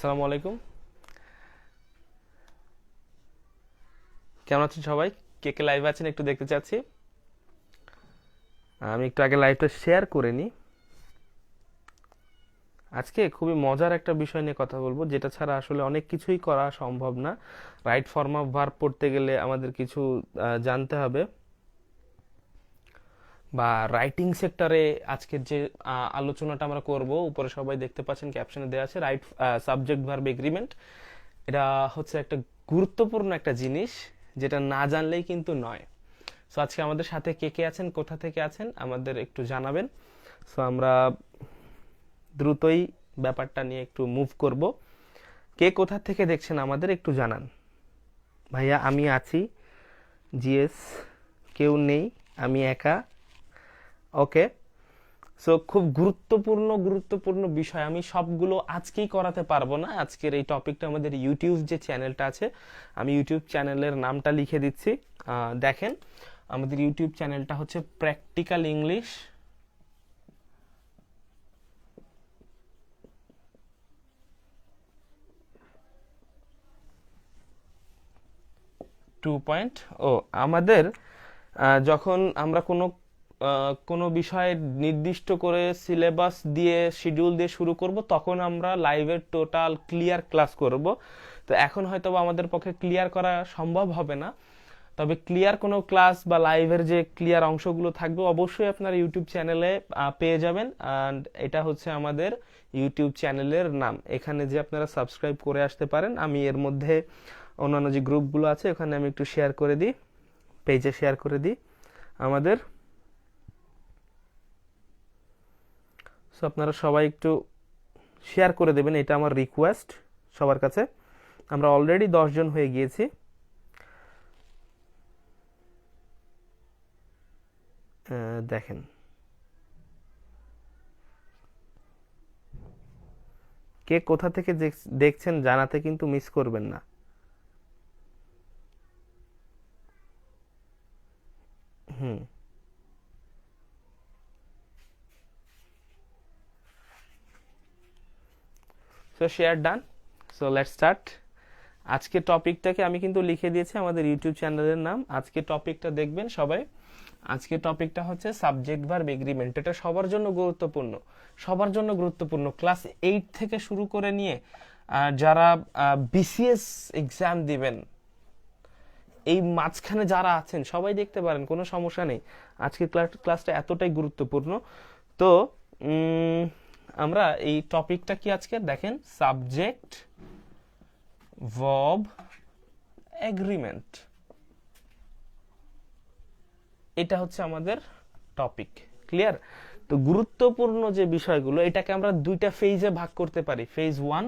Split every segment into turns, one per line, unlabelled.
আসসালামু আলাইকুম। কেমন আছেন সবাই? কে কে লাইভে আছেন একটু দেখতে চাচ্ছি। আমি একটু আগে লাইভটা শেয়ার করে নিই। আজকে খুবই মজার একটা বিষয় নিয়ে কথা বলবো, যেটা ছাড়া আসলে অনেক কিছুই করা সম্ভব না। রাইট ফর্ম অফ ভার্ব পড়তে গেলে আমাদের কিছু জানতে হবে, বা রাইটিং সেক্টরে আজকের যে আলোচনাটা আমরা করব, উপরে সবাই দেখতে পাচ্ছেন ক্যাপশনে দেওয়া আছে রাইট সাবজেক্ট ভার্ব এগ্রিমেন্ট। এটা হচ্ছে একটা গুরুত্বপূর্ণ একটা জিনিস, যেটা না জানলেই কিন্তু নয়। সো আজকে আমাদের সাথে কে কে আছেন, কোথা থেকে আছেন আমাদের একটু জানাবেন। সো আমরা দ্রুতই ব্যাপারটা নিয়ে একটু মুভ করব। কে কোথা থেকে দেখছেন আমাদের একটু জানান। ভাইয়া আমি আছি, জিএস কেউ নেই, আমি একা। ওকে। সো খুব গুরুত্বপূর্ণ বিষয়, আমি সবগুলো আজকেই করাতে পারবো না। আজকের এই টপিকটা আমাদের ইউটিউব যে চ্যানেলটা আছে, আমি ইউটিউব চ্যানেলের নামটা লিখে দিচ্ছি। দেখেন, আমাদের ইউটিউব চ্যানেলটা হচ্ছে প্র্যাকটিক্যাল ইংলিশ 2.0। আমাদের যখন আমরা কোনো বিষয়ে নির্দিষ্ট করে সিলেবাস দিয়ে শিডিউল দিয়ে শুরু করব, তখন আমরা লাইভের টোটাল ক্লিয়ার ক্লাস করব। তো এখন হয়তো আমাদের পক্ষে ক্লিয়ার করা সম্ভব হবে না, তবে ক্লিয়ার কোনো ক্লাস বা লাইভের যে ক্লিয়ার অংশগুলো থাকবে অবশ্যই আপনারা ইউটিউব চ্যানেলে পেয়ে যাবেন। অ্যান্ড এটা হচ্ছে আমাদের ইউটিউব চ্যানেলের নাম। এখানে যে আপনারা সাবস্ক্রাইব করে আসতে পারেন। আমি এর মধ্যে অন্যান্য যে গ্রুপগুলো আছে ওখানে আমি একটু শেয়ার করে দিই, পেজে শেয়ার করে দিই আমাদের। সো আপনারা সবাই একটু শেয়ার করে দেবেন, এটা আমার রিকোয়েস্ট সবার কাছে। আমরা অলরেডি 10 জন হয়ে গিয়েছি। দেখেন, কে কোথা থেকে দেখছেন জানাতে কিন্তু মিস করবেন না। হুম। So share done. So let's start. আজকে টপিকটাকে আমি কিন্তু লিখে দিয়েছি আমাদের ইউটিউব চ্যানেলের নাম। আজকে টপিকটা দেখবেন সবাই। আজকে টপিকটা হচ্ছে সাবজেক্ট ভার্ব এগ্রিমেন্ট। এটা সবার জন্য গুরুত্বপূর্ণ। ক্লাস 8 থেকে শুরু করে নিয়ে যারা বিসিএস এক্সাম দিবেন, এই মাঝখানে যারা আছেন সবাই দেখতে পারেন, কোনো সমস্যা নেই। আজকে ক্লাসটা এতটাই গুরুত্বপূর্ণ। তো আমরা এই টপিকটা কি আজকে দেখেন, সাবজেক্ট ভার্ব এগ্রিমেন্ট, এটা হচ্ছে আমাদের টপিক। ক্লিয়ার? তো গুরুত্বপূর্ণ যে বিষয়গুলো, এটাকে আমরা দুইটা ফেজে ভাগ করতে পারি। ফেজ 1,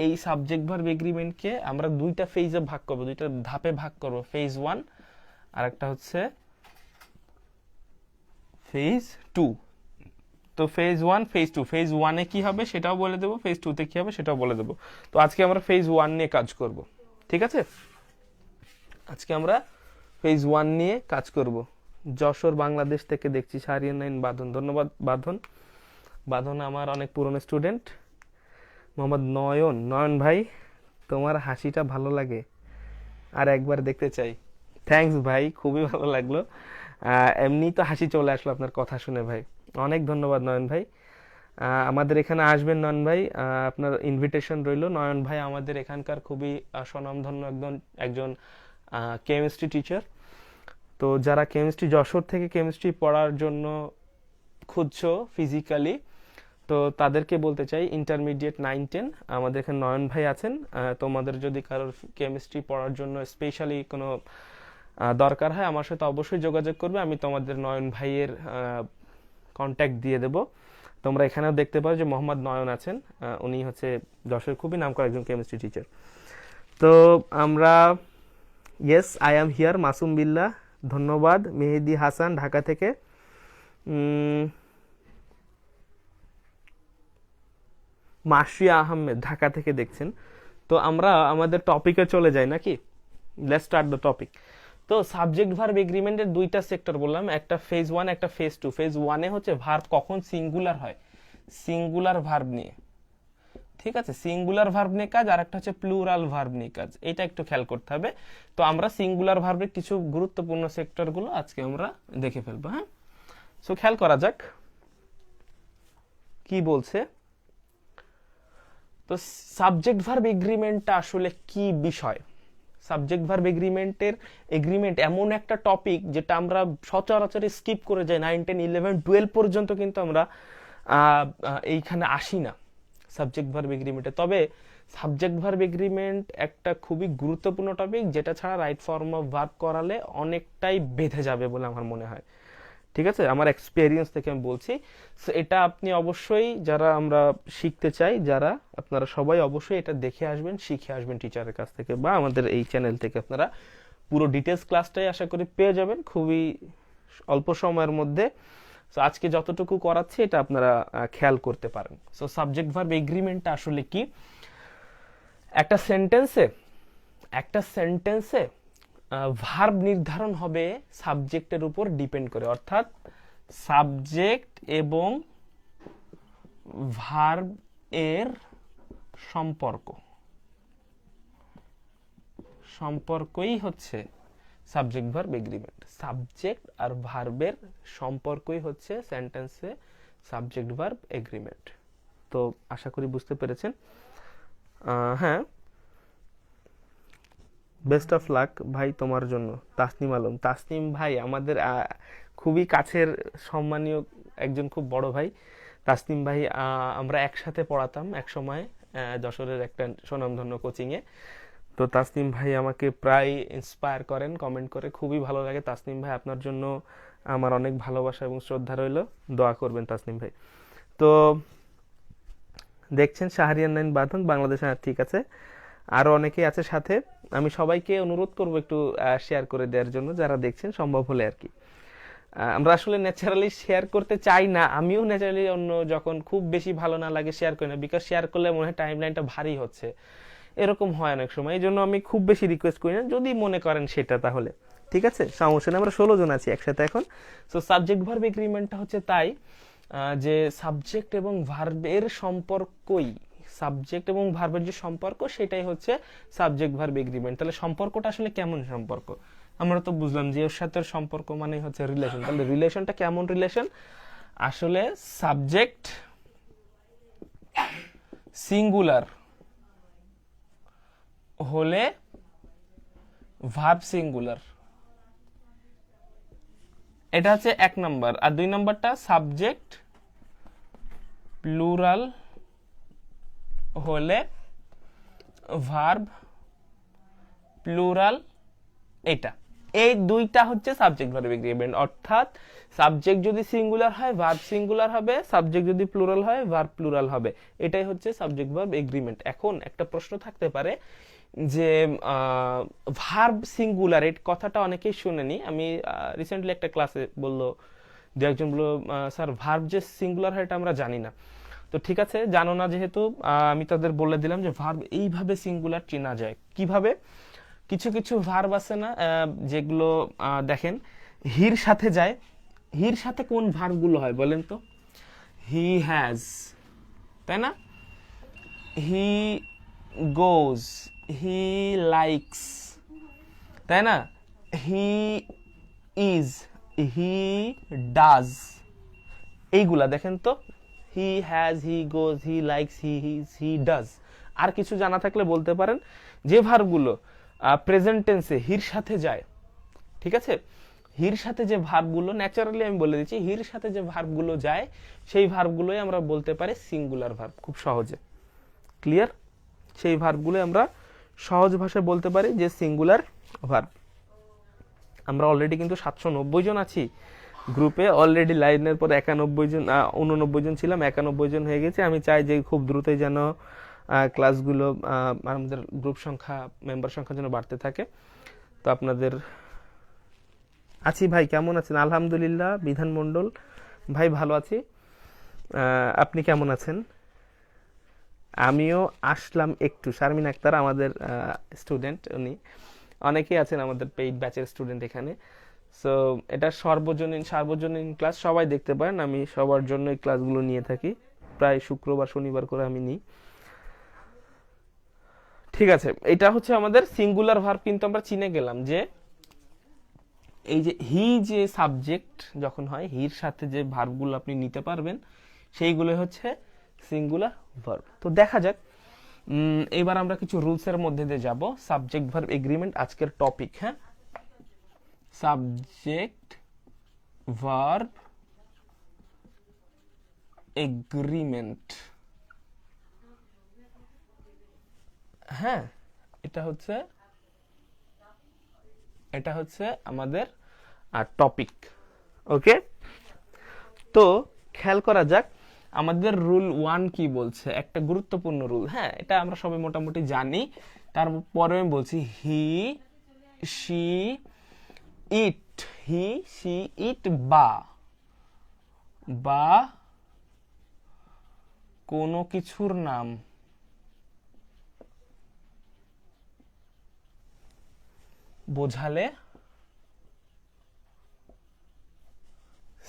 এই সাবজেক্ট ভার্ব এগ্রিমেন্টকে আমরা দুইটা ফেজে ভাগ করব, দুইটা ধাপে ভাগ করব। ফেজ 1 আর একটা হচ্ছে ফেজ 2। তো ফেজ 1 ফেজ 2, ফেজ 1 এ কি হবে সেটাও বলে দেবো, ফেজ 2 তে কি হবে সেটাও বলে দেবো। তো আজকে আমরা ফেজ 1 নিয়ে কাজ করব, ঠিক আছে? আজকে আমরা ফেজ 1 নিয়ে কাজ করব। যশোর বাংলাদেশ থেকে দেখছি শাহরিয়ার নাইন বাঁধন, ধন্যবাদ বাঁধন। বাঁধন আমার অনেক পুরনো স্টুডেন্ট। মোহাম্মদ নয়ন ভাই, তোমার হাসিটা ভালো লাগে, আর একবার দেখতে চাই। থ্যাঙ্কস ভাই, খুবই ভালো লাগলো। এমনি তো হাসি চলে আসলো আপনার কথা শুনে ভাই। অনেক ধন্যবাদ নয়ন ভাই। আমাদের এখানে আসবেন নয়ন ভাই, আপনার ইনভিটেশন রইল। নয়ন ভাই আমাদের এখানকার খুবই স্বনামধন্য একজন কেমিস্ট্রি টিচার। তো যারা কেমিস্ট্রি, যশোর থেকে কেমিস্ট্রি পড়ার জন্য খুঁজছো ফিজিক্যালি, তো তাদেরকে বলতে চাই ইন্টারমিডিয়েট 9-10 আমাদের এখানে নয়ন ভাই আছেন। তোমাদের যদি কারোর কেমিস্ট্রি পড়ার জন্য স্পেশালি কোনো দরকার হয়, আমার সাথে অবশ্যই যোগাযোগ করবে। আমি তোমাদের নয়ন ভাইয়ের কন্ট্যাক্ট দিয়ে দেব। তোমরা এখানেও দেখতে পারো যে মোহাম্মদ নয়ন আছেন, উনি হচ্ছে যশোর খুবই নামকরা একজন কেমিস্ট্রি টিচার। তো আমরা yes I am here, Masum Billah ধন্যবাদ। মেহেদি হাসান ঢাকা থেকে, মাসিয়া আহমেদ ঢাকা থেকে দেখছেন। তো আমরা আমাদের টপিকে চলে যাই নাকি? Let's start the topic. তো সাবজেক্ট ভার্ব এগ্রিমেন্টের দুইটা সেক্টর বললাম, একটা ফেজ 1 একটা ফেজ 2। ফেজ 1 এ হচ্ছে ভার্ব কখন সিঙ্গুলার হয়, সিঙ্গুলার ভার্ব নিয়ে। ঠিক আছে, সিঙ্গুলার ভার্ব নিয়ে কাজ, আর একটা হচ্ছে প্লুরাল ভার্ব নিয়ে কাজ, এটা একটু খেয়াল করতে হবে। তো আমরা সিঙ্গুলার ভার্বের কিছু গুরুত্বপূর্ণ সেক্টরগুলো আজকে আমরা দেখে ফেলবো। হ্যাঁ, সো খেয়াল করা যাক কি বলছে। তো সাবজেক্ট ভার্ব এগ্রিমেন্টটা আসলে কি বিষয়? সাবজেক্ট ভার্ব এগ্রিমেন্ট এমন একটা টপিক যেটা আমরা সচরাচর স্কিপ করে যাই, 9, 10, 11, 12 পর্যন্ত কিন্তু আমরা এইখানে আসি না সাবজেক্ট ভার্ব এগ্রিমেন্টে। তবে সাবজেক্ট ভার্ব এগ্রিমেন্ট একটা খুবই গুরুত্বপূর্ণ টপিক, যেটা ছাড়া রাইট ফর্ম অফ ভার্ব করালে অনেকটাই বেঁধে যাবে বলে আমার মনে হয়। ঠিক আছে, আমার এক্সপেরিয়েন্স থেকে আমি বলছি। সো এটা আপনি অবশ্যই, যারা আমরা শিখতে চাই, যারা আপনারা সবাই অবশ্যই এটা দেখে আসবেন, শিখে আসবেন টিচারের কাছ থেকে বা আমাদের এই চ্যানেল থেকে। আপনারা পুরো ডিটেলস ক্লাসটাই আশা করি পেয়ে যাবেন খুবই অল্প সময়ের মধ্যে। সো আজকে যতটুকু করাচ্ছি এটা আপনারা খেয়াল করতে পারেন। সো সাবজেক্ট ভার্ব এগ্রিমেন্টটা আসলে কি? একটা সেন্টেন্সে ভার্ব নির্ধারণ হবে সাবজেক্টের উপর ডিপেন্ড করে, অর্থাৎ সাবজেক্ট এবং ভার্ব এর সম্পর্কই হচ্ছে সাবজেক্ট ভার্ব এগ্রিমেন্ট। সাবজেক্ট আর ভার্বের সম্পর্কই হচ্ছে সেন্টেন্সে সাবজেক্ট ভার্ব এগ্রিমেন্ট। তো আশা করি বুঝতে পেরেছেন। হ্যাঁ, বেস্ট অফ লাক ভাই তোমার জন্য। তাসনিম আলম, তাসনিম ভাই আমাদের খুবই কাছের সম্মানীয় একজন খুব বড় ভাই। তাসনিম ভাই আমরা একসাথে পড়াতাম এক সময় যশোরের একটা স্বনামধন্য কোচিংয়ে। তো তাসনিম ভাই আমাকে প্রায় ইন্সপায়ার করেন কমেন্ট করে, খুবই ভালো লাগে। তাসনিম ভাই আপনার জন্য আমার অনেক ভালোবাসা এবং শ্রদ্ধা রইল, দোয়া করবেন তাসনিম ভাই। তো দেখছেন শাহরিয়ার নাইন বাঁধন বাংলাদেশ, ঠিক আছে, আরো অনেকেই আছে সাথে। আমি সবাইকে অনুরোধ করব একটু শেয়ার করে দেওয়ার জন্য, যারা দেখছেন সম্ভব হলে আর কি। আমরা আসলে ন্যাচারালি শেয়ার করতে চাই না, আমিও ন্যাচারালি অন্য যখন খুব বেশি ভালো না লাগে শেয়ার করি না, বিকজ শেয়ার করলে মনে হয় টাইম লাইনটা ভারী হচ্ছে, এরকম হয় অনেক সময়। এই জন্য আমি খুব বেশি রিকোয়েস্ট করি না, যদি মনে করেন সেটা তাহলে ঠিক আছে, সমস্যা নেই। আমরা 16 জন আছি একসাথে এখন। সো সাবজেক্ট ভার্ব এগ্রিমেন্টটা হচ্ছে তাই যে সাবজেক্ট এবং ভার্বের সম্পর্কই, সাবজেক্ট এবং ভার্বের যে সম্পর্ক সেটাই হচ্ছে সাবজেক্ট ভার্ব এগ্রিমেন্ট। তাহলে সম্পর্কটা আসলে কেমন সম্পর্ক? আমরা তো বুঝলাম যে ওর সাথে সম্পর্ক মানে হচ্ছে রিলেশন। তাহলে রিলেশনটা কেমন রিলেশন? আসলে সাবজেক্ট সিঙ্গুলার হলে ভার্ব সিঙ্গুলার, এটা হচ্ছে 1 নাম্বার। আর 2 নাম্বারটা সাবজেক্ট প্লুরাল হলে ভার্ব প্লুরাল, এটা এই দুইটা হচ্ছে সাবজেক্ট ভার্ব এগ্রিমেন্ট। অর্থাৎ সাবজেক্ট যদি সিঙ্গুলার হয় ভার্ব সিঙ্গুলার হবে, সাবজেক্ট যদি প্লুরাল হয় ভার্ব প্লুরাল হবে, এটাই হচ্ছে সাবজেক্ট ভার্ব এগ্রিমেন্ট। এখন একটা প্রশ্ন থাকতে পারে যে ভার্ব সিঙ্গুলার, এই কথাটা অনেকেই শুনেনি। আমি রিসেন্টলি একটা ক্লাসে বললো, দু একজন বললো স্যার ভার্ব যে সিঙ্গুলার হয় এটা আমরা জানি না। তো ঠিক আছে, জানো না যেহেতু আমি তাদের বলে দিলাম যে ভার্ব এইভাবে সিঙ্গুলার চেনা যায় কিভাবে। কিছু কিছু ভার্ব আছে না যেগুলো দেখেন হির সাথে যায়, হির সাথে কোন ভার্বগুলো হয় বলেন তো? হি হ্যাজ, তাই না? হি গোজ, হি লাইকস, তাই না? হি ইজ, হি ডাজ, এইগুলা দেখেন তো, he has, he goes, he likes, he is, he does. আর কিছু জানা থাকলে বলতে পারেন। যে ভার্বগুলো প্রেজেন্ট টেন্সে হির সাথে যায়, ঠিক আছে, হির সাথে যে ভার্বগুলো, ন্যাচারালি আমি বলে দিচ্ছি, হির সাথে যে ভার্বগুলো যায় সেই ভার্বগুলোই আমরা বলতে পারি সিঙ্গুলার ভার্ব, খুব সহজে। ক্লিয়ার? সেই ভার্বগুলো আমরা সহজ ভাষায় বলতে পারি যে সিঙ্গুলার ভার্ব। আমরা অলরেডি কিন্তু 790 জন আছি গ্রুপে, অলরেডি লাইনের পর 91 জন 89 জন ছিলাম, 91 জন হয়ে গেছে। আমি চাই যে খুব দ্রুতই যেন ক্লাসগুলো আমাদের গ্রুপ সংখ্যা, মেম্বার সংখ্যা যেন বাড়তে থাকে। তো আপনাদের আছি ভাই, কেমন আছেন? আলহামদুলিল্লাহ। বিধান মণ্ডল ভাই ভালো আছি, আপনি কেমন আছেন? আমিও আসলাম একটু। শারমিন আক্তার আমাদের স্টুডেন্ট, উনি অনেকেই আছেন আমাদের পেইড ব্যাচের স্টুডেন্ট এখানে। সো এটা সার্বজনীন ক্লাস, সবাই দেখতে পারেন। আমি সবার জন্য এই ক্লাসগুলো নিয়ে থাকি, প্রায় শুক্রবার শনিবার করে আমি নিই। ঠিক আছে, এটা হচ্ছে আমাদের সিঙ্গুলার ভার্ব, কিন্তু আমরা চিনে গেলাম যে এই যে হি যে সাবজেক্ট যখন হয়, হির সাথে যে ভার্বগুলো আপনি নিতে পারবেন সেইগুলো হচ্ছে সিঙ্গুলার ভার্ব। তো দেখা যাক, এবার আমরা কিছু রুলসের মধ্যে দিয়ে যাব। সাবজেক্ট ভার্ব এগ্রিমেন্ট আজকের টপিক। হ্যাঁ, সাবজেক্ট ভার্ব এগ্রিমেন্ট। হ্যাঁ, এটা হচ্ছে আমাদের টপিক। ওকে, তো খেয়াল করা যাক আমাদের রুল 1 কি বলছে, একটা গুরুত্বপূর্ণ রুল। হ্যাঁ, এটা আমরা সবাই মোটামুটি জানি, তারপরে আমি বলছি he she it, he she it বা বা কোনো কিছুর নাম বোঝালে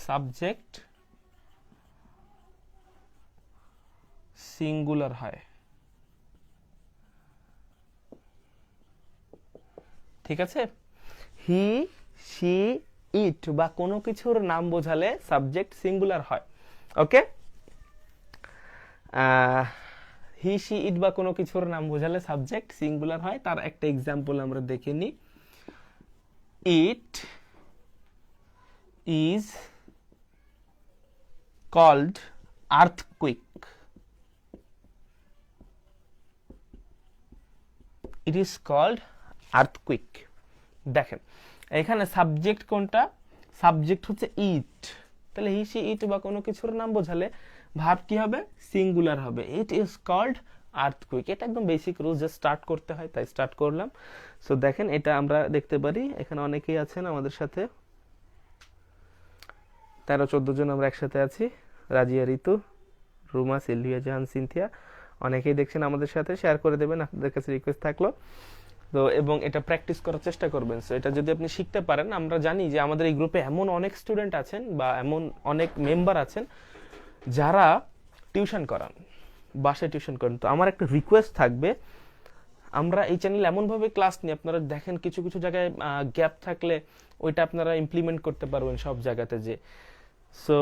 সাবজেক্ট সিঙ্গুলার হয়। ঠিক আছে, হি শি ইট বা কোনো কিছুর নাম বোঝালে সাবজেক্ট সিঙ্গুলার হয়। ওকে, হি শি ইট বা কোনো কিছুর নাম বোঝালে সাবজেক্ট সিঙ্গুলার হয়। তার একটা এক্সাম্পল আমরা দেখে নিই। It is called earthquake. It is called earthquake. দেখেন এখানে সাবজেক্ট কোনটা, সাবজেক্ট হচ্ছে ইট, তাহলে হি সি ইট বা কোনো কিছুর নাম বোঝালে ভার্ব কি হবে, সিঙ্গুলার হবে। It is called earthquake. এটা একদম বেসিক রুল, জাস্ট স্টার্ট করতে হয়, তাই স্টার্ট করলাম। সো দেখেন এটা আমরা দেখতে পারি, এখানে অনেকেই আছেন আমাদের সাথে, 13-14 জন আমরা একসাথে আছি। রাজিয়া, ঋতু, রুমা, সিলভিয়া, জাহান, সিনথিয়া, অনেকেই দেখছেন আমাদের সাথে। শেয়ার করে দেবেন আপনাদের কাছে রিকোয়েস্ট থাকলো। তো এবং এটা প্র্যাকটিস করার চেষ্টা করবেন। সো এটা যদি আপনি শিখতে পারেন, আমরা জানি যে আমাদের এই গ্রুপে এমন অনেক স্টুডেন্ট আছেন বা এমন অনেক মেম্বার আছেন যারা টিউশন করান, বাসায় টিউশন করেন। তো আমার একটা রিকোয়েস্ট থাকবে, আমরা এই চ্যানেলে এমনভাবে ক্লাস নিই, আপনারা দেখেন কিছু কিছু জায়গায় গ্যাপ থাকলে ওইটা আপনারা ইমপ্লিমেন্ট করতে পারবেন সব জায়গাতে। যে সো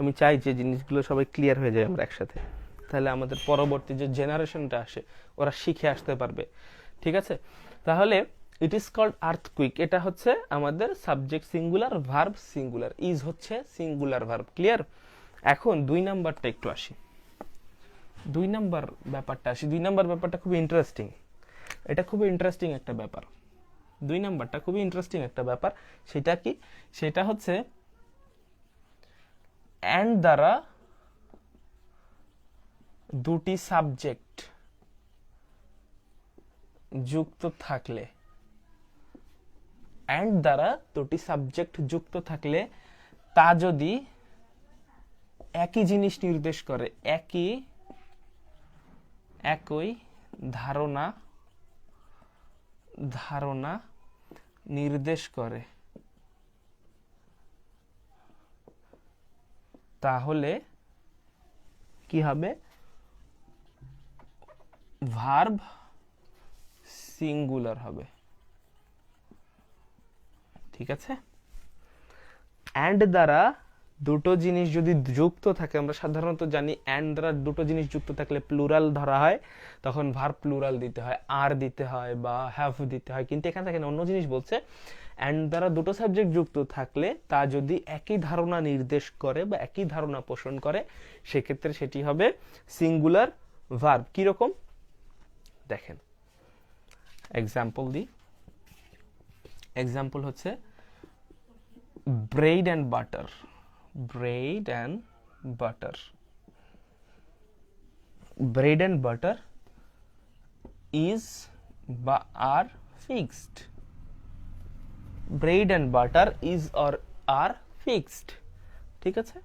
আমি চাই যে জিনিসগুলো সবাই ক্লিয়ার হয়ে যায় আমরা একসাথে, তাহলে আমাদের পরবর্তী যে জেনারেশনটা আসে ওরা শিখে আসতে পারবে। ঠিক আছে, তাহলে ইট ইজ কল্ড আর্থকুইক, এটা হচ্ছে আমাদের subject singular, verb singular, is হচ্ছে সিঙ্গুলার ভার্ব। ক্লিয়ার? এখন 2 নাম্বারটা একটু আসি, 2 নাম্বার ব্যাপারটা আসি। 2 নাম্বার ব্যাপারটা খুবই ইন্টারেস্টিং, এটা খুবই ইন্টারেস্টিং একটা ব্যাপার। 2 নাম্বারটা খুবই ইন্টারেস্টিং একটা ব্যাপার। সেটা কি? সেটা হচ্ছে অ্যান্ড দ্বারা দুটি সাবজেক্ট যুক্ত থাকলে, অ্যান্ড দ্বারা দুটি সাবজেক্ট যুক্ত থাকলে তা যদি একই জিনিস নির্দেশ করে, একই ধারণা নির্দেশ করে, তাহলে কি হবে? ভার্ব সিঙ্গুলার হবে। ঠিক আছে, অ্যান্ড দ্বারা দুটো জিনিস যদি যুক্ত থাকে, আমরা সাধারণত জানি অ্যান্ড দ্বারা দুটো জিনিস যুক্ত থাকলে প্লুরাল ধরা হয়, তখন ভার্ব প্লুরাল দিতে হয়, আর দিতে হয় বা হ্যাভ দিতে হয়। কিন্তু এখানে দেখেন অন্য জিনিস বলছে, অ্যান্ড দ্বারা দুটো সাবজেক্ট যুক্ত থাকলে তা যদি একই ধারণা নির্দেশ করে বা একই ধারণা পোষণ করে, সেক্ষেত্রে সেটি হবে সিঙ্গুলার ভার্ব। কিরকম দেখেন, এক্সাম্পল দিই। এক্সাম্পল হচ্ছে bread and butter, bread and butter, bread and butter is বা are fixed, bread and butter is or are fixed। ঠিক আছে,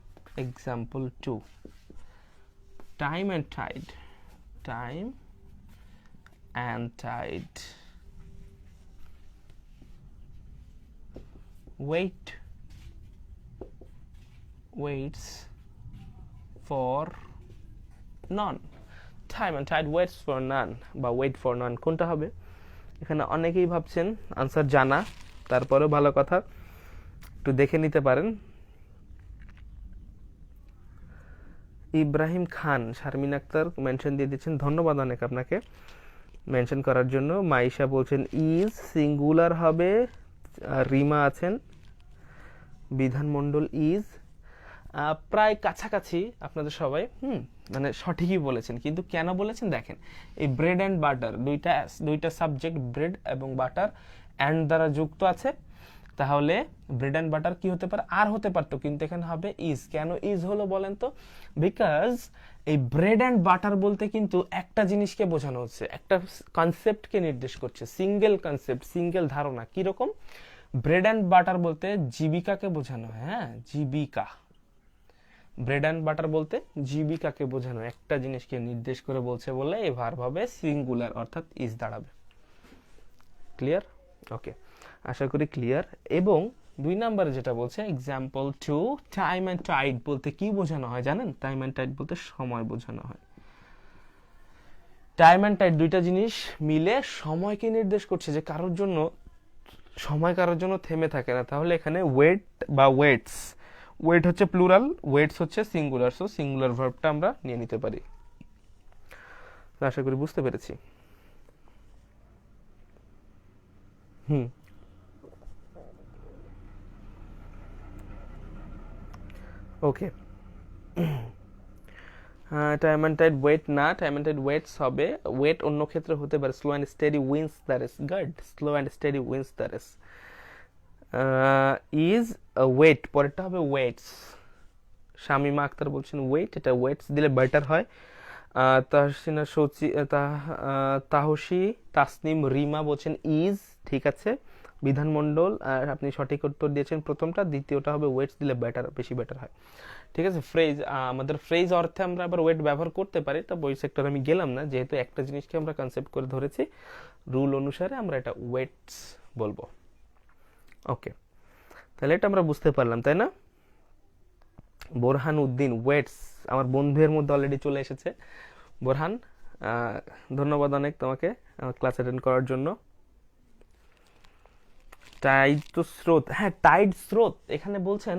example 2, time and tide, time and tide, waits for none। Time and tide waits for none বা wait for none কোনটা হবে? এখানে অনেকেই ভাবছেন answer জানা, তারপরেও ভালো কথা একটু দেখে নিতে পারেন। ইব্রাহিম খান, শারমিন আক্তার মেনশন দিয়ে দিচ্ছেন, ধন্যবাদ অনেক আপনাকে মেনশন করার জন্য। মাইশা বলছেন ইজ সিঙ্গুলার হবে, রিমা আছেন, বিধানমণ্ডল ইজ। প্রায় কাছাকাছি আপনাদের সবাই, মানে সঠিকই বলেছেন, কিন্তু কেন বলেছেন দেখেন, এই ব্রেড অ্যান্ড বাটার দুইটা সাবজেক্ট ব্রেড এবং বাটার অ্যান্ড দ্বারা যুক্ত আছে, তাহলে ব্রেড অ্যান্ড বাটার কি হতে পারে, আর হতে পারতো, কিন্তু এখানে হবে ইজ। কেন ইজ হলো বলেন তো? বিকজ এই ব্রেড অ্যান্ড বাটার বলতে কিন্তু একটা জিনিসকে বোঝানো হচ্ছে, একটা কনসেপ্টকে নির্দেশ করছে, সিঙ্গেল কনসেপ্ট, সিঙ্গেল ধারণা। কিরকম? ব্রেড অ্যান্ড বাটার বলতে জীবিকাকে বোঝানো হয়, হ্যাঁ, জীবিকা। ব্রেড অ্যান্ড বাটার বলতে জীবিকাকে বোঝানো, একটা জিনিসকে নির্দেশ করে বলছে বলে এই ভার্ব হবে সিঙ্গুলার, অর্থাৎ ইজ দাঁড়াবে। ক্লিয়ার? ওকে, আশা করি ক্লিয়ার। এবং 2 নম্বরে যেটা বলছে এক্সাম্পল 2, টাইম অ্যান্ড টাইড বলতে কি বোঝানো হয় জানেন? টাইম অ্যান্ড টাইড বলতে সময় বোঝানো হয়। টাইম অ্যান্ড টাইড দুইটা জিনিস মিলে সময়কে নির্দেশ করছে, যে কারোর জন্য সময় কারোর জন্য থেমে থাকে না। তাহলে এখানে ওয়েট বা ওয়েটস, ওয়েট হচ্ছে প্লুরাল, ওয়েটস হচ্ছে সিঙ্গুলার, সো সিঙ্গুলার ভার্বটা আমরা নিয়ে নিতে পারি। আশা করি বুঝতে পেরেছি। Okay, time and tide wait না, টাইম অ্যান্ড টাইড ওয়েটস হবে। ওয়েট অন্য ক্ষেত্রে হতে পারে slow and steady wins the race, good, slow and steady wins the race. Is wait, পরেরটা হবে ওয়েটস। শামিমা আক্তার বলছেন ওয়েট, এটা ওয়েটস দিলে বেটার হয়। তাহসিনা সচি, তাহসি, তাসনিম, রিমা বলছেন ইজ, ঠিক আছে। বিধানমণ্ডল, আপনি সঠিক উত্তর দিয়েছেন প্রথমটা, দ্বিতীয়টা হবে ওয়েটস দিলে বেটার, বেশি বেটার হয়। ঠিক আছে। ফ্রেজ, আমাদের ফ্রেজ অর্থে আমরা আবার ওয়েট ব্যবহার করতে পারি, তা বই সেক্টরে আমি গেলাম না, যেহেতু একটা জিনিসকে আমরা কনসেপ্ট করে ধরেছি, রুল অনুসারে আমরা এটা ওয়েটস বলবো। ওকে, তাহলে এটা আমরা বুঝতে পারলাম, তাই না? বোরহান উদ্দিন, ওয়েটস আমার বন্ধুদের মধ্যে অলরেডি চলে এসেছে। বোরহান, ধন্যবাদ অনেক তোমাকে আমার ক্লাস অ্যাটেন্ড করার জন্য। টাইড তো স্রোত, হ্যাঁ টাইড স্রোত, এখানে বলছেন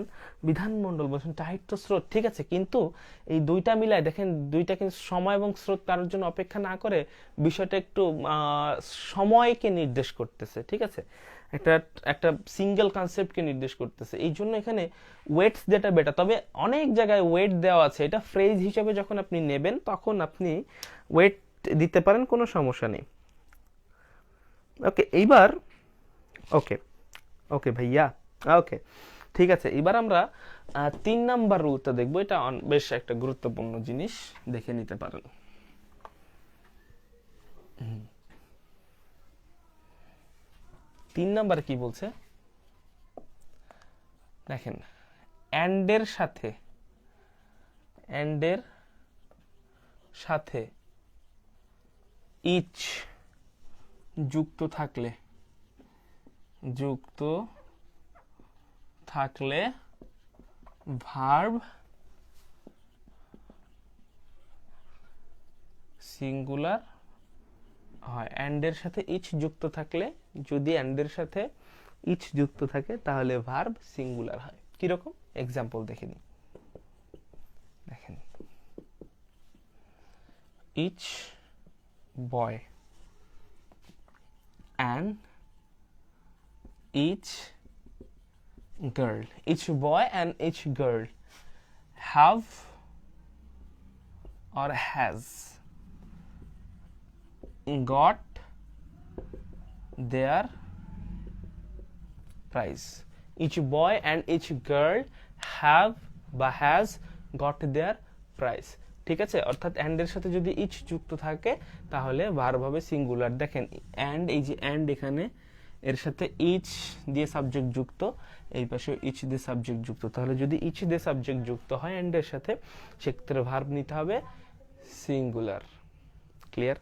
বিধানমণ্ডল বলছেন টাইড তো স্রোত, ঠিক আছে, কিন্তু এই দুইটা মিলায় দেখেন, দুইটা কিন্তু সময় এবং স্রোত কারোর জন্য অপেক্ষা না করে বিষয়টা একটু সময়কে নির্দেশ করতেছে, ঠিক আছে, একটা একটা সিঙ্গেল কনসেপ্টকে নির্দেশ করতেছে, এই জন্য এখানে ওয়েটস যেটা বেটার। তবে অনেক জায়গায় ওয়েট দেওয়া আছে, এটা ফ্রেজ হিসেবে যখন আপনি নেবেন তখন আপনি ওয়েট দিতে পারেন, কোনো সমস্যা নেই। ওকে, এইবার ওকে ওকে ভাইয়া, ওকে ঠিক আছে। এবার আমরা 3 নাম্বার রুলটা দেখবো, এটা বেশ একটা গুরুত্বপূর্ণ জিনিস, দেখে নিতে পারেন। 3 নাম্বার কি বলছে দেখেন, অ্যান্ডের সাথে ইচ যুক্ত থাকলে ভার্ব সিঙ্গুলার হয়। অ্যান্ডের সাথে ইচ যুক্ত থাকলে, যদি অ্যান্ডের সাথে ইচ যুক্ত থাকে তাহলে ভার্ব সিঙ্গুলার হয়। কিরকম? এক্সাম্পল দেখে নিই। দেখেন, each boy and each girl, each boy and each girl have or has got their prize. Each boy and each girl have বা has got their prize, ঠিক আছে। অর্থাৎ অ্যান্ড এর সাথে যদি ইচ যুক্ত থাকে তাহলে ভার্ব হবে সিঙ্গুলার। দেখেন অ্যান্ড, এই যে অ্যান্ড এখানে এর সাথে ইচ দিয়ে সাবজেক্ট যুক্ত, এই পাশে ইচ দিয়ে সাবজেক্ট যুক্ত, তাহলে যদি ইচ দিয়ে সাবজেক্ট যুক্ত হয় অ্যান্ড এর সাথে, সেক্ষেত্রে ভার্ব নিতে হবে সিঙ্গুলার। ক্লিয়ার?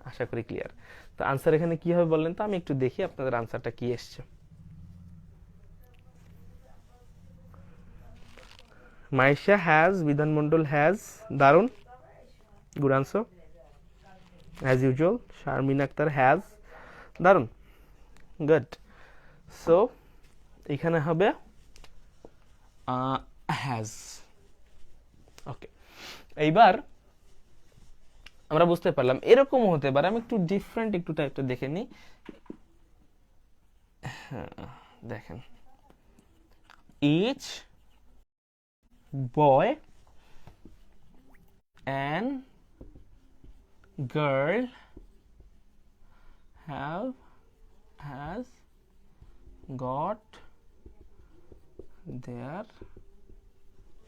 আশা করি ক্লিয়ার। তো আনসার এখানে কি হবে বললেন তো, আমি একটু দেখি আপনাদের আনসারটা কি এসছে। মাইশা হ্যাজ, বিধানমণ্ডল হ্যাজ, দারুণ। Good answer as usual Sharmin Akter has, দারুন, গুড। সো এখানে হবে হ্যাজ। ওকে, এইবার আমরা বুঝতে পারলাম এরকম হতে পারে। আমি একটু ডিফারেন্ট একটু টাইপটা দেখে নিই। দেখেন, each boy and girl has got their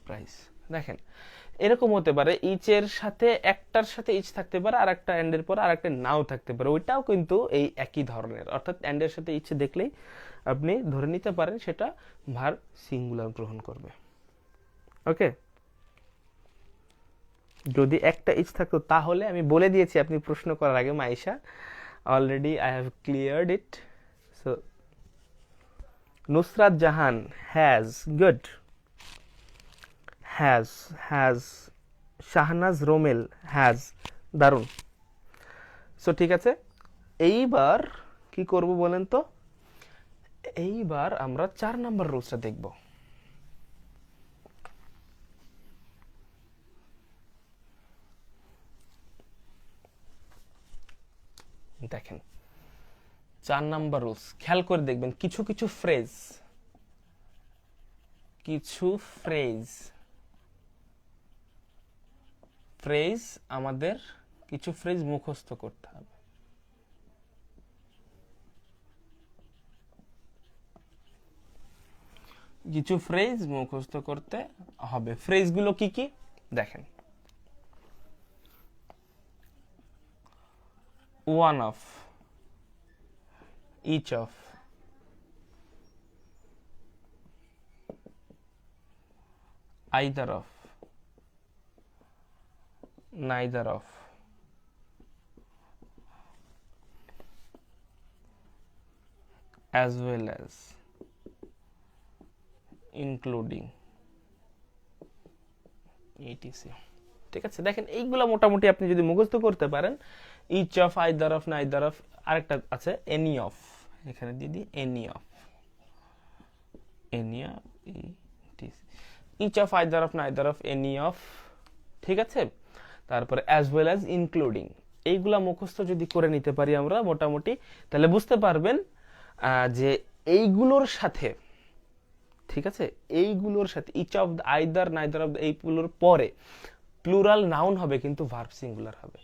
price। দেখেন এরকম হতে পারে, ইচের সাথে একটার সাথে ইচ থাকতে পারে, আর একটা এন্ডের পর আর একটা নাও থাকতে পারে, ওইটাও কিন্তু এই একই ধরনের। অর্থাৎ এন্ডের সাথে ইচ দেখলেই আপনি ধরে নিতে পারেন সেটা ভার্ব সিঙ্গুলার গ্রহণ করবে। ওকে, যদি একটা ইচ থাকতো তাহলে আমি বলে দিয়েছি আপনি প্রশ্ন করার আগে Maisha, already I have cleared it. So Nusrat Jahan has, good, has, Shahnaz Rommel has, দারুণ। সো ঠিক আছে, এইবার কি করব বলেন তো? এইবার আমরা 4 নাম্বার রুলসটা দেখব। দেখেন 4 নাম্বার রুলস খেয়াল করে দেখবেন। কিছু ফ্রেজ আমাদের কিছু ফ্রেজ মুখস্থ করতে হবে। কিছু ফ্রেজ মুখস্থ করতে হবে। ফ্রেজগুলো কি কি দেখেন, one of, each of, either of, neither of, as well as, including, etc। ঠিক আছে, দেখেন এইগুলা মোটামুটি আপনি যদি মুখস্থ করতে পারেন, each of, either of, neither of, আরেকটা আছে এনি অফ, এখানে দিয়ে দিই any of, each of, either of, neither of, any of. ঠিক আছে, তারপরে অ্যাজ ওয়েল অ্যাজ, ইনক্লুডিং। এইগুলা মুখস্থ যদি করে নিতে পারি আমরা মোটামুটি, তাহলে বুঝতে পারবেন যে এইগুলোর সাথে, ঠিক আছে, এইগুলোর সাথে each of, either, neither of, এইগুলোর পরে প্লুরাল নাউন হবে কিন্তু ভার্ব সিঙ্গুলার হবে।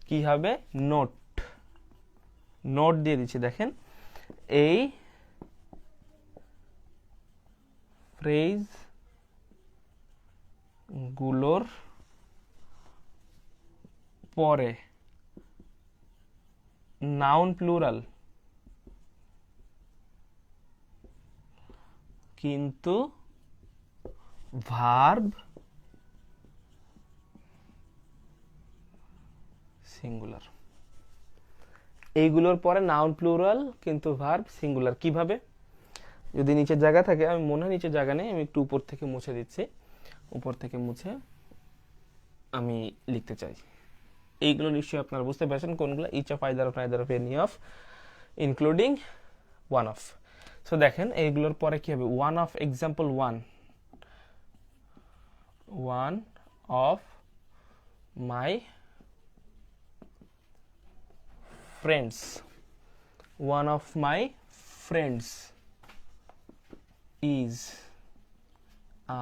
কি হবে? নোট দিয়ে দিচ্ছি। দেখেন এই ফ্রেজ গুলোর পরে নাউন প্লুরাল কিন্তু ভার্ব সিঙ্গুলার। এইগুলোর পরে নাউন প্লুরাল কিন্তু ভার্ব সিঙ্গুলার। কিভাবে? যদি নিচের জায়গা থাকে, আমি মনে হয় নিচের জায়গা নেই, আমি একটু উপর থেকে মুছে দিচ্ছি, উপর থেকে মুছে আমি লিখতে চাই। এইগুলো নিশ্চয়ই আপনারা বুঝতে পারছেন কোনগুলো। Each of, either of, neither of, any of, including, one of. So দেখেন এইগুলোর পরে কি হবে? One of, example one of my friends, one of my friends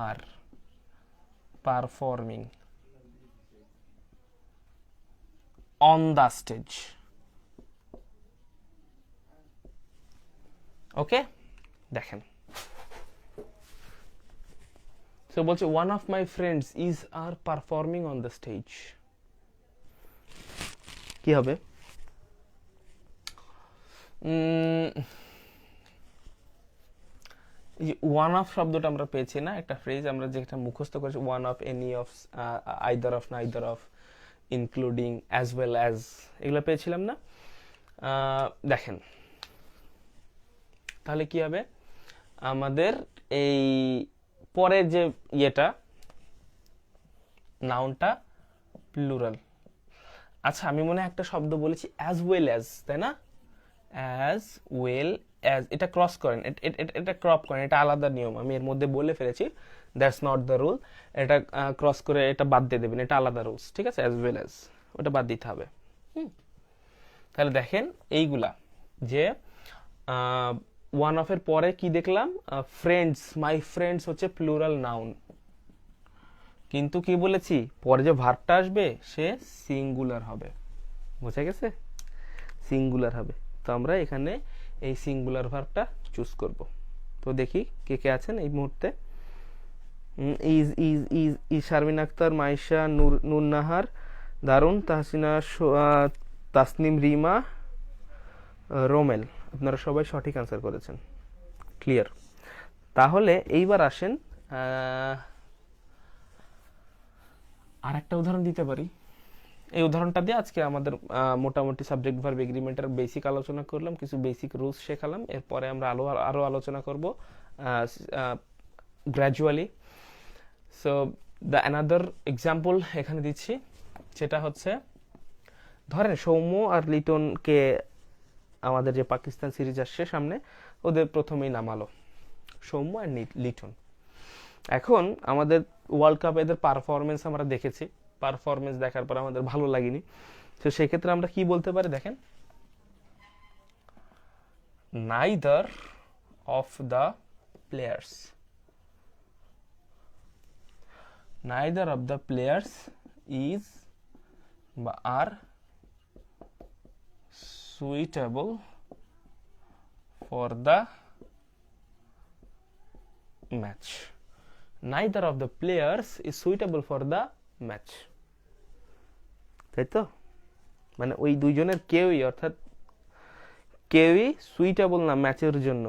are performing on the stage। ওকে, দেখেন সো বলছে one of my friends are performing on the stage। কি হবে? One of শব্দটা আমরা পেয়েছি না, একটা ফ্রেজ আমরা যেটা মুখস্থ করেছি, one of, any of, either of, neither of, including, as well as, এগুলো পেয়েছিলাম না? দেখেন তাহলে কি হবে? আমাদের এই পরের যে ইয়েটা, নাউনটা প্লুরাল। আচ্ছা আমি মনে হয় একটা শব্দ বলেছি অ্যাজ ওয়েল অ্যাজ, তাই না? অ্যাজ ওয়েল অ্যাজ, এটা ক্রস করেন, এটা ক্রপ করেন, এটা আলাদা নিয়ম, আমি এর মধ্যে বলে ফেলেছি, দ্যাটস নট দ্য রুল। এটা ক্রস করে এটা বাদ দিয়ে দেবেন, এটা আলাদা রুলস, ঠিক আছে? অ্যাজ ওয়েল অ্যাজ ওটা বাদ দিতে হবে। তাহলে দেখেন এইগুলা যে ওয়ান অফের পরে কি দেখলাম, ফ্রেন্ডস, মাই ফ্রেন্ডস হচ্ছে প্লুরাল নাউন, কিন্তু কি বলেছি পরে যে ভার্বটা আসবে সে সিঙ্গুলার হবে, বোঝা গেছে? সিঙ্গুলার হবে। তো আমরা এখানে এই সিঙ্গুলার ভার্বটা চুজ করব। তো দেখি কে কে আছেন এই মুহূর্তে। Is is is is Sharmin Akter, Maisha, Nur Nahar, দারুন, তাহসিনা, তাসনিম, রিমা, রোমেল, আপনারা সবাই সঠিক আনসার করেছেন। ক্লিয়ার। তাহলে এইবার আসেন আর একটা উদাহরণ দিতে পারি। এই উদাহরণটা দিয়ে আজকে আমাদের মোটামুটি সাবজেক্ট ভার্ব এগ্রিমেন্টের বেসিক আলোচনা করলাম, কিছু বেসিক রুলস শেখালাম, এরপরে আমরা আরো আলোচনা করব gradually. So the another example এখানে দিচ্ছি, সেটা হচ্ছে ধরেন সৌম্য আর লিটনকে আমাদের যে পাকিস্তান সিরিজ আসছে সামনে, ওদের প্রথমেই নামালো সৌম্য আর লিটন। এখন আমাদের ওয়ার্ল্ড কাপে এদের পারফরমেন্স আমরা দেখেছি, পারফরমেন্স দেখার পর আমাদের ভালো লাগেনি, তো সেক্ষেত্রে আমরা কি বলতে পারি দেখেন, neither of the players, neither of the players is বা are suitable for the match. Neither of the players is suitable for the match. তাই তো, মানে ওই দুইজনের কেউই, অর্থাৎ কেউই সুইটেবল না ম্যাচের জন্য।